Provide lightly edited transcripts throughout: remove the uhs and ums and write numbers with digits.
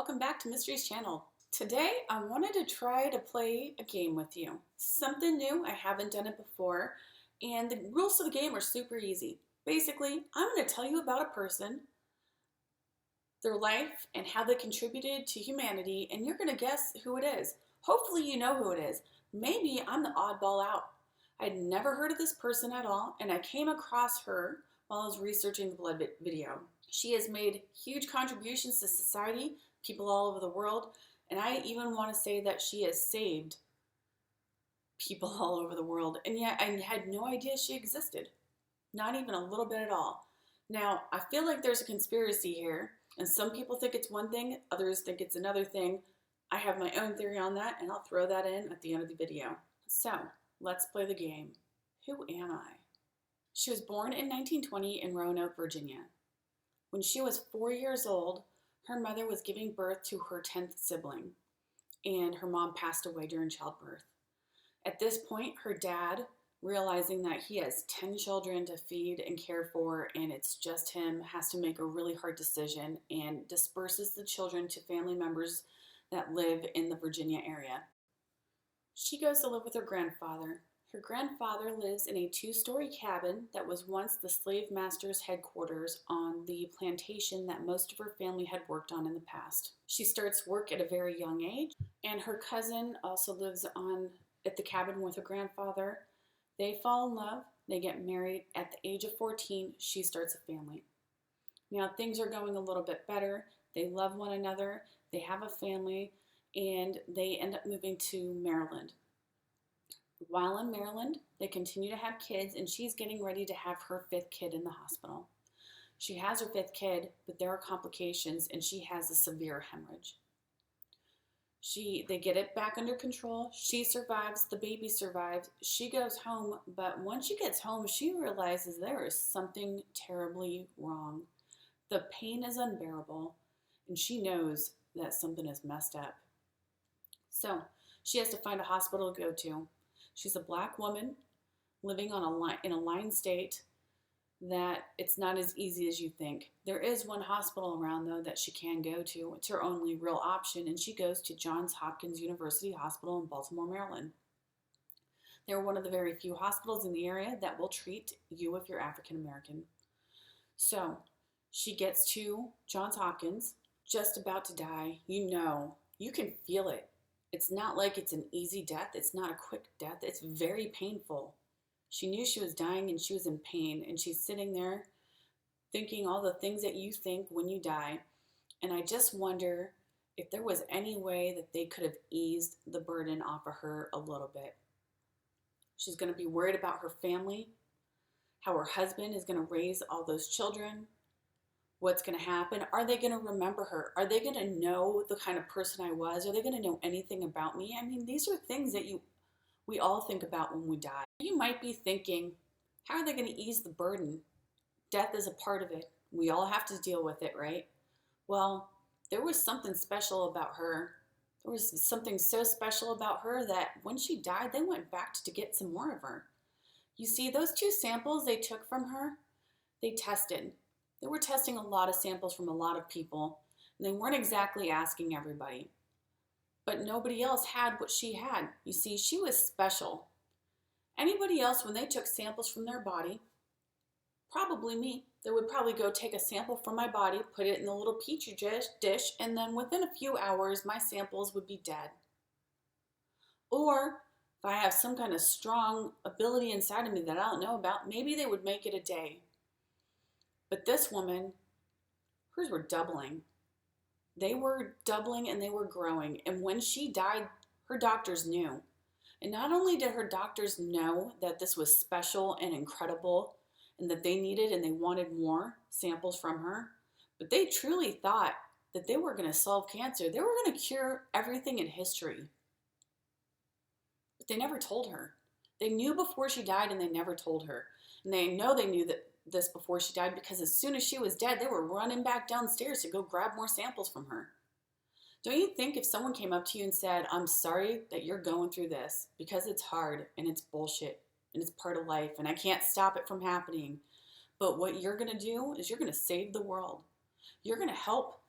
welcome back to Mysteries Channel. Today I wanted to try to play a game with you. Something new, I haven't done it before, and the rules of the game are super easy. Basically, I'm going to tell you about a person, their life, and how they contributed to humanity, and you're going to guess who it is. Hopefully you know who it is. Maybe I'm the oddball out. I'd never heard of this person at all, and I came across her while I was researching the blood video. She has made huge contributions to society, people all over the world, and I even want to say that she has saved people all over the world, and yet I had no idea she existed. Not even a little bit at all. Now, I feel like there's a conspiracy here, and some people think it's one thing, others think it's another thing. I have my own theory on that, and I'll throw that in at the end of the video. So, let's play the game. Who am I? She was born in 1920 in Roanoke, Virginia. When she was 4 years old, her mother was giving birth to her 10th sibling, and her mom passed away during childbirth. At this point, her dad, realizing that he has 10 children to feed and care for, and it's just him, has to make a really hard decision and disperses the children to family members that live in the Virginia area. She goes to live with her grandfather. Her grandfather lives in a 2-story cabin that was once the slave master's headquarters on the plantation that most of her family had worked on in the past. She starts work at a very young age, and her cousin also lives at the cabin with her grandfather. They fall in love, they get married. At the age of 14, she starts a family. Now things are going a little bit better. They love one another, they have a family, and they end up moving to Maryland. While in Maryland, they continue to have kids, and she's getting ready to have her 5th kid in the hospital. She has her 5th kid, but there are complications, and she has a severe hemorrhage. They get it back under control. She survives, the baby survives. She goes home, but once she gets home, she realizes there is something terribly wrong. The pain is unbearable, and she knows that something is messed up. So she has to find a hospital to go to. She's a black woman living in a line state that it's not as easy as you think. There is one hospital around, though, that she can go to. It's her only real option, and she goes to Johns Hopkins University Hospital in Baltimore, Maryland. They're one of the very few hospitals in the area that will treat you if you're African American. So she gets to Johns Hopkins, just about to die. You can feel it. It's not like it's an easy death. It's not a quick death. It's very painful. She knew she was dying and she was in pain, and she's sitting there thinking all the things that you think when you die. And I just wonder if there was any way that they could have eased the burden off of her a little bit. She's going to be worried about her family, how her husband is going to raise all those children, what's going to happen. Are they going to remember her? Are they going to know the kind of person I was? Are they going to know anything about me? I mean, these are things that we all think about when we die. You might be thinking, how are they going to ease the burden? Death is a part of it. We all have to deal with it, right? Well, there was something special about her. There was something so special about her that when she died, they went back to get some more of her. You see, those 2 samples they took from her, they tested. They were testing a lot of samples from a lot of people, and they weren't exactly asking everybody. But nobody else had what she had. You see, she was special. Anybody else, when they took samples from their body, probably me, they would probably go take a sample from my body, put it in a little petri dish, and then within a few hours, my samples would be dead. Or if I have some kind of strong ability inside of me that I don't know about, maybe they would make it a day. But this woman, hers were doubling. They were doubling and they were growing. And when she died, her doctors knew. And not only did her doctors know that this was special and incredible and that they needed and they wanted more samples from her, but they truly thought that they were going to solve cancer. They were going to cure everything in history. But they never told her. They knew before she died, and they never told her. And they knew this before she died, because as soon as she was dead, they were running back downstairs to go grab more samples from her. Don't you think if someone came up to you and said, I'm sorry that you're going through this because it's hard and it's bullshit and it's part of life and I can't stop it from happening, but what you're going to do is you're going to save the world. You're going to help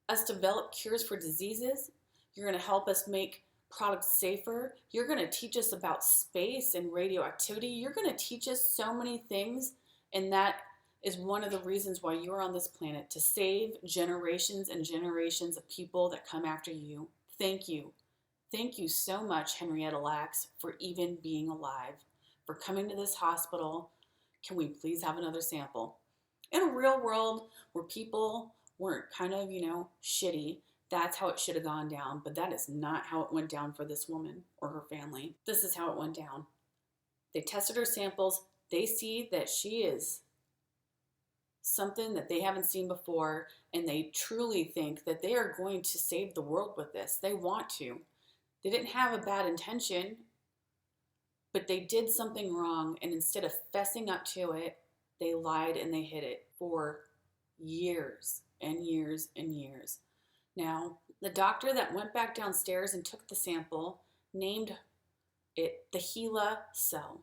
us develop cures for diseases. You're going to help us make products safer. You're going to teach us about space and radioactivity. You're going to teach us so many things. And that is one of the reasons why you're on this planet, to save generations and generations of people that come after you. Thank you. Thank you so much, Henrietta Lacks, for even being alive, for coming to this hospital. Can we please have another sample? In a real world where people weren't kind of, shitty, that's how it should have gone down. But that is not how it went down for this woman or her family. This is how it went down. They tested her samples. They see that she is something that they haven't seen before, and they truly think that they are going to save the world with this. They want to. They didn't have a bad intention, but they did something wrong, and instead of fessing up to it, they lied and they hid it for years and years and years. Now, the doctor that went back downstairs and took the sample named it the HeLa cell.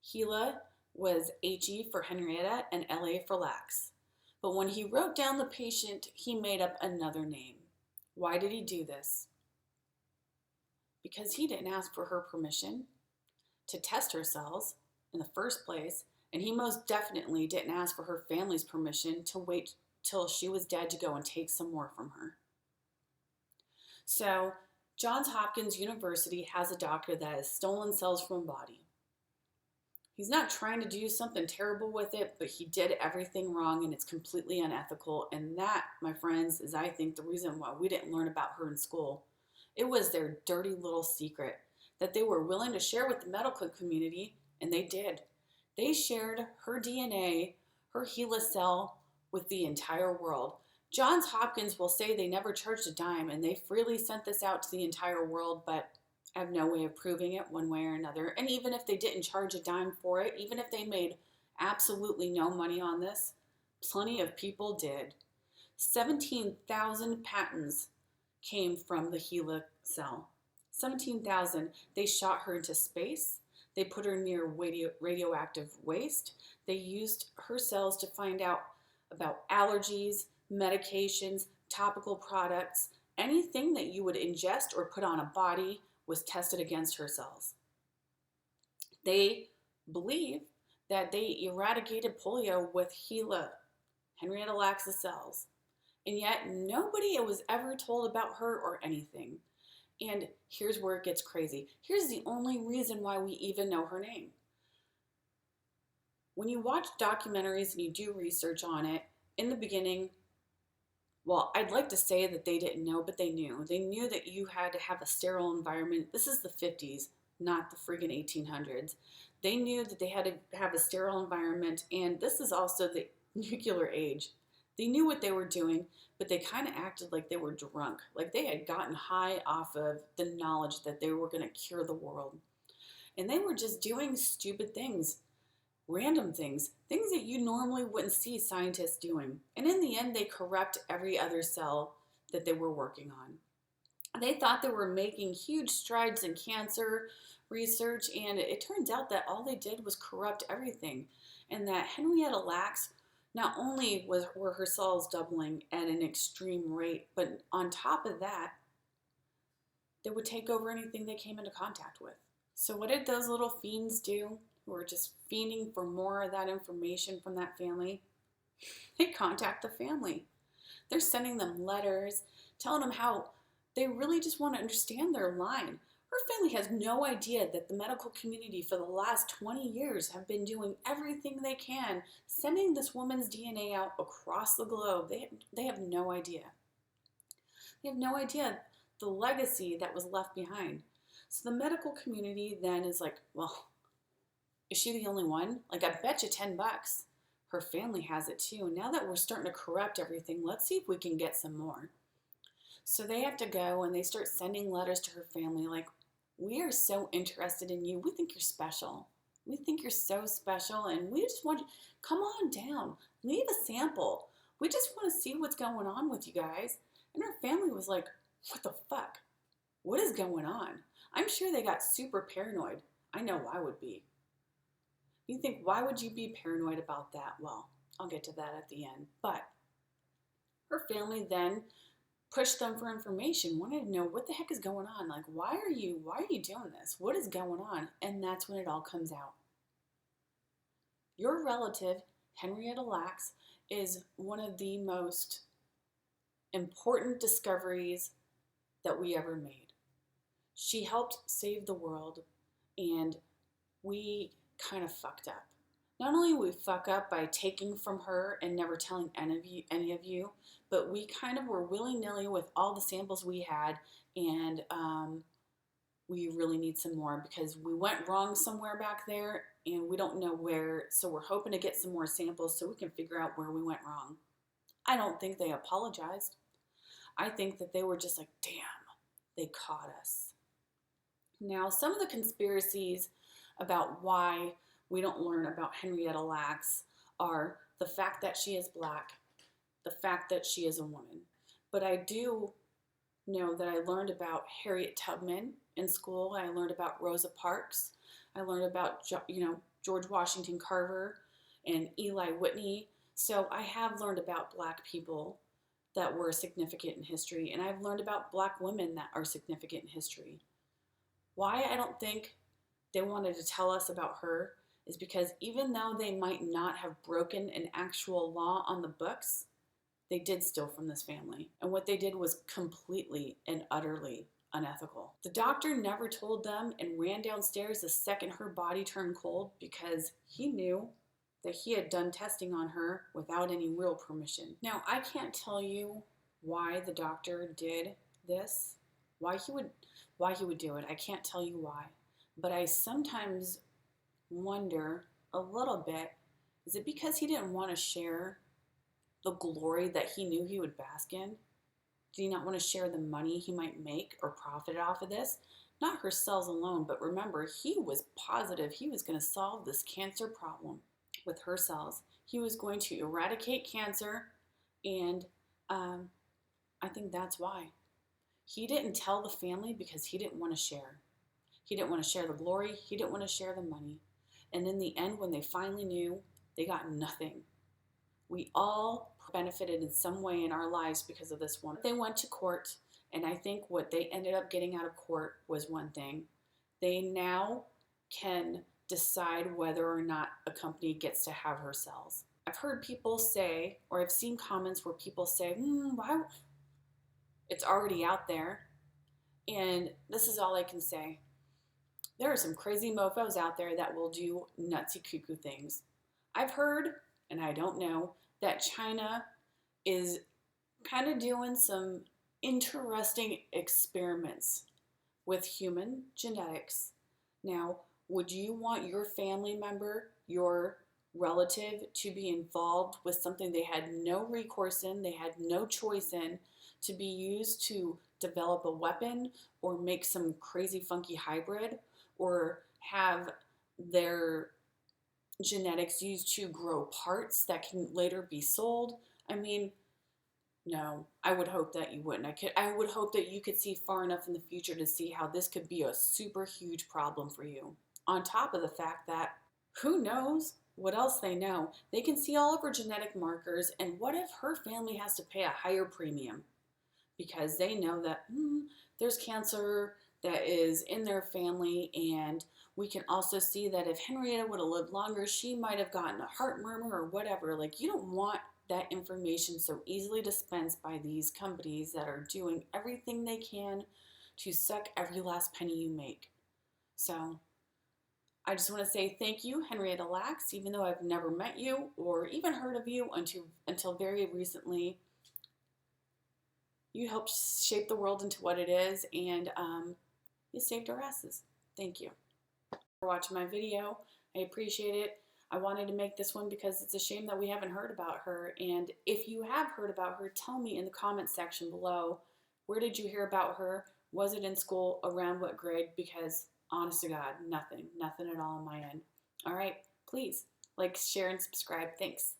HeLa was HE for Henrietta and LA for Lax. But when he wrote down the patient, he made up another name. Why did he do this? Because he didn't ask for her permission to test her cells in the first place, and he most definitely didn't ask for her family's permission to wait till she was dead to go and take some more from her. So, Johns Hopkins University has a doctor that has stolen cells from a body. He's not trying to do something terrible with it, but he did everything wrong, and it's completely unethical. And that, my friends, is, I think, the reason why we didn't learn about her in school. It was their dirty little secret that they were willing to share with the medical community, and they did. They shared her DNA, her HeLa cell, with the entire world. Johns Hopkins will say they never charged a dime, and they freely sent this out to the entire world, but I have no way of proving it one way or another. And even if they didn't charge a dime for it, even if they made absolutely no money on this, plenty of people did. 17,000 patents came from the HeLa cell. 17,000. They shot her into space. They put her near radioactive waste. They used her cells to find out about allergies, medications, topical products. Anything that you would ingest or put on a body was tested against her cells. They believe that they eradicated polio with HeLa, Henrietta Lacks' cells. And yet nobody was ever told about her or anything. And here's where it gets crazy. Here's the only reason why we even know her name. When you watch documentaries and you do research on it, in the beginning, well, I'd like to say that they didn't know, but they knew. They knew that you had to have a sterile environment. This is the 50s, not the friggin' 1800s. They knew that they had to have a sterile environment, and this is also the nuclear age. They knew what they were doing, but they kind of acted like they were drunk, like they had gotten high off of the knowledge that they were going to cure the world. And they were just doing stupid things, random things that you normally wouldn't see scientists doing. And in the end, they corrupt every other cell that they were working on. They thought they were making huge strides in cancer research, and it turns out that all they did was corrupt everything. And that Henrietta Lacks, not only were her cells doubling at an extreme rate, but on top of that, they would take over anything they came into contact with. So what did those little fiends do who were just fiending for more of that information from that family? They contact the family. They're sending them letters, telling them how they really just want to understand their line. Her family has no idea that the medical community for the last 20 years have been doing everything they can, sending this woman's DNA out across the globe. They have no idea. They have no idea the legacy that was left behind. So the medical community then is like, well, is she the only one? Like, I bet you $10. Her family has it too. And now that we're starting to corrupt everything, let's see if we can get some more. So they have to go and they start sending letters to her family like, we are so interested in you. We think you're special. We think you're so special, and we just want you, come on down. Leave a sample. We just want to see what's going on with you guys. And her family was like, what the fuck? What is going on? I'm sure they got super paranoid. I know I would be. You think, why would you be paranoid about that? Well, I'll get to that at the end. But her family then pushed them for information, wanted to know what the heck is going on. Like, why are you doing this? What is going on? And that's when it all comes out. Your relative, Henrietta Lacks, is one of the most important discoveries that we ever made. She helped save the world, and we kind of fucked up. Not only we fuck up by taking from her and never telling any of you, but we kind of were willy-nilly with all the samples we had, and we really need some more because we went wrong somewhere back there and we don't know where, so we're hoping to get some more samples so we can figure out where we went wrong. I don't think they apologized. I think that they were just like, damn, they caught us. Now, some of the conspiracies about why we don't learn about Henrietta Lacks are the fact that she is black, the fact that she is a woman. But I do know that I learned about Harriet Tubman in school. I learned about Rosa Parks. I learned about, George Washington Carver and Eli Whitney. So I have learned about black people that were significant in history, and I've learned about black women that are significant in history. Why I don't think they wanted to tell us about her is because even though they might not have broken an actual law on the books, they did steal from this family. And what they did was completely and utterly unethical. The doctor never told them and ran downstairs the second her body turned cold because he knew that he had done testing on her without any real permission. Now, I can't tell you why the doctor did this, why he would do it. I can't tell you why. But I sometimes wonder a little bit, is it because he didn't want to share the glory that he knew he would bask in? Did he not want to share the money he might make or profit off of this? Not her cells alone, but remember, he was positive he was going to solve this cancer problem with her cells. He was going to eradicate cancer, and I think that's why. He didn't tell the family because he didn't want to share. He didn't want to share the glory. He didn't want to share the money. And in the end, when they finally knew, they got nothing. We all benefited in some way in our lives because of this one. They went to court, and I think what they ended up getting out of court was one thing. They now can decide whether or not a company gets to have her cells. I've heard people say, or I've seen comments where people say, why? It's already out there. And this is all I can say. There are some crazy mofos out there that will do nutsy cuckoo things. I've heard, and I don't know, that China is kind of doing some interesting experiments with human genetics. Now, would you want your family member, your relative, to be involved with something they had no recourse in, they had no choice in, to be used to develop a weapon or make some crazy funky hybrid, or have their genetics used to grow parts that can later be sold? I mean, no, I would hope that you wouldn't. I would hope that you could see far enough in the future to see how this could be a super huge problem for you. On top of the fact that who knows what else they know. They can see all of her genetic markers, and what if her family has to pay a higher premium because they know that there's cancer that is in their family, and we can also see that if Henrietta would have lived longer, she might have gotten a heart murmur or whatever. Like, you don't want that information so easily dispensed by these companies that are doing everything they can to suck every last penny you make. So I just want to say thank you, Henrietta Lacks, even though I've never met you or even heard of you until very recently. You helped shape the world into what it is, and you saved our asses. Thank you for watching my video. I appreciate it. I wanted to make this one because it's a shame that we haven't heard about her. And if you have heard about her, tell me in the comments section below, where did you hear about her? Was it in school? Around what grade? Because honest to God, nothing at all on my end. All right, please like, share, and subscribe. Thanks.